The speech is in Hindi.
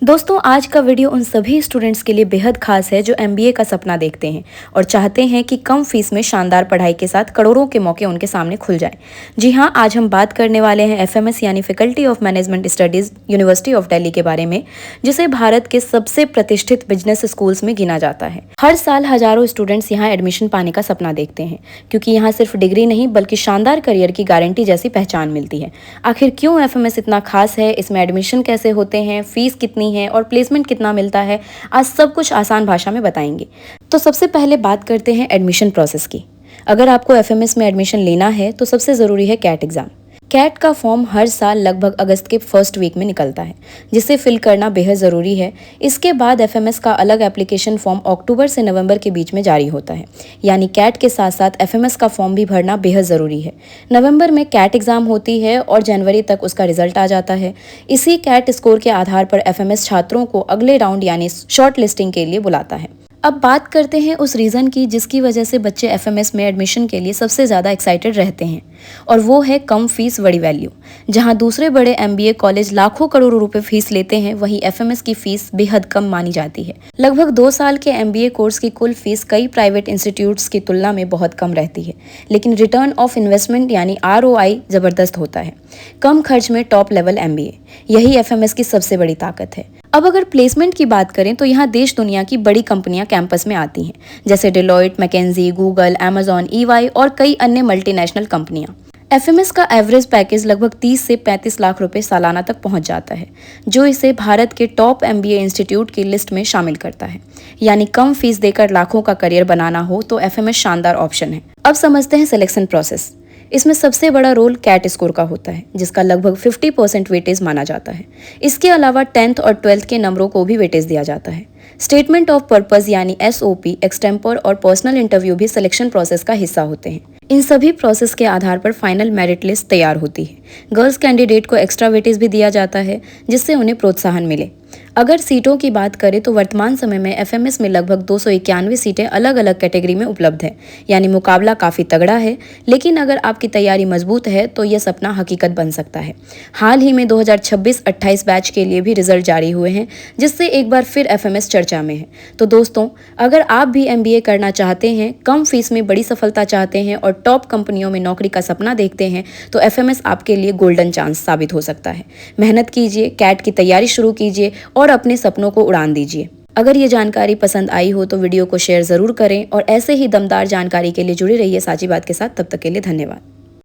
दोस्तों, आज का वीडियो उन सभी स्टूडेंट्स के लिए बेहद खास है जो एमबीए का सपना देखते हैं और चाहते हैं कि कम फीस में शानदार पढ़ाई के साथ करोड़ों के मौके उनके सामने खुल जाएं। जी हां, आज हम बात करने वाले हैं एफएमएस यानी faculty of management studies university of Delhi के बारे में, जिसे भारत के सबसे प्रतिष्ठित बिजनेस स्कूल्स में गिना जाता है। हर साल हजारों स्टूडेंट्स यहाँ एडमिशन पाने का सपना देखते हैं, क्योंकि यहाँ सिर्फ डिग्री नहीं बल्कि शानदार करियर की गारंटी जैसी पहचान मिलती है। आखिर क्यों एफएमएस इतना खास है, इसमें एडमिशन कैसे होते हैं, फीस कितनी है और प्लेसमेंट कितना मिलता है, आज सब कुछ आसान भाषा में बताएंगे। तो सबसे पहले बात करते हैं एडमिशन प्रोसेस की। अगर आपको एफएमएस में एडमिशन लेना है तो सबसे ज़रूरी है कैट एग्ज़ाम। कैट का फॉर्म हर साल लगभग अगस्त के फर्स्ट वीक में निकलता है, जिसे फिल करना बेहद ज़रूरी है। इसके बाद एफएमएस का अलग एप्लीकेशन फॉर्म अक्टूबर से नवंबर के बीच में जारी होता है, यानी कैट के साथ साथ एफएमएस का फॉर्म भी भरना बेहद ज़रूरी है। नवंबर में कैट एग्ज़ाम होती है और जनवरी तक उसका रिजल्ट आ जाता है। इसी कैट स्कोर के आधार पर एफएमएस छात्रों को अगले राउंड यानी शॉर्ट लिस्टिंग के लिए बुलाता है। अब बात करते हैं उस रीज़न की जिसकी वजह से बच्चे एफएमएस में एडमिशन के लिए सबसे ज़्यादा एक्साइटेड रहते हैं, और वो है कम फीस बड़ी वैल्यू। जहां दूसरे बड़े एमबीए कॉलेज लाखों करोड़ों रुपए फीस लेते हैं, वहीं एफएमएस की फीस बेहद कम मानी जाती है। लगभग 2 साल के एमबीए कोर्स की कुल फीस कई प्राइवेट इंस्टीट्यूट्स की तुलना में बहुत कम रहती है, लेकिन रिटर्न ऑफ इन्वेस्टमेंट यानी आरओआई ज़बरदस्त होता है। कम खर्च में टॉप लेवल एमबीए, यही एफएमएस की सबसे बड़ी ताकत है। अब अगर प्लेसमेंट की बात करें तो यहाँ देश दुनिया की बड़ी कंपनियां कैंपस में आती हैं, जैसे Deloitte, McKinsey, Google, Amazon, EY और कई अन्य मल्टीनेशनल कंपनियां। एफएमएस का एवरेज पैकेज लगभग 30 से 35 लाख रुपए सालाना तक पहुंच जाता है, जो इसे भारत के टॉप एमबीए इंस्टीट्यूट की लिस्ट में शामिल करता है। यानी कम फीस देकर लाखों का करियर बनाना हो तो एफएमएस शानदार ऑप्शन है। अब समझते हैं सिलेक्शन प्रोसेस। इसमें सबसे बड़ा रोल कैट स्कोर का होता है, जिसका लगभग 50% वेटेज माना जाता है। इसके अलावा 10th और 12th के नंबरों को भी वेटेज दिया जाता है। स्टेटमेंट ऑफ पर्पस यानी एसओपी, एक्सटेम्पर और पर्सनल इंटरव्यू भी सिलेक्शन प्रोसेस का हिस्सा होते हैं। इन सभी प्रोसेस के आधार पर फाइनल मेरिट लिस्ट तैयार होती है। गर्ल्स कैंडिडेट को एक्स्ट्रा वेटेज भी दिया जाता है, जिससे उन्हें प्रोत्साहन मिले। अगर सीटों की बात करें तो वर्तमान समय में एफएमएस में लगभग 291 सीटें अलग अलग कैटेगरी में उपलब्ध है, यानी मुकाबला काफ़ी तगड़ा है। लेकिन अगर आपकी तैयारी मजबूत है तो यह सपना हकीकत बन सकता है। हाल ही में 2026-28 बैच के लिए भी रिजल्ट जारी हुए हैं, जिससे एक बार फिर एफएमएस चर्चा में है। तो दोस्तों, अगर आप भी एमबीए करना चाहते हैं, कम फीस में बड़ी सफलता चाहते हैं और टॉप कंपनियों में नौकरी का सपना देखते हैं, तो एफएमएस आपके लिए गोल्डन चांस साबित हो सकता है। मेहनत कीजिए, कैट की तैयारी शुरू कीजिए और अपने सपनों को उड़ान दीजिए। अगर ये जानकारी पसंद आई हो तो वीडियो को शेयर ज़रूर करें और ऐसे ही दमदार जानकारी के लिए जुड़े रहिए साची बात के साथ। तब तक के लिए धन्यवाद।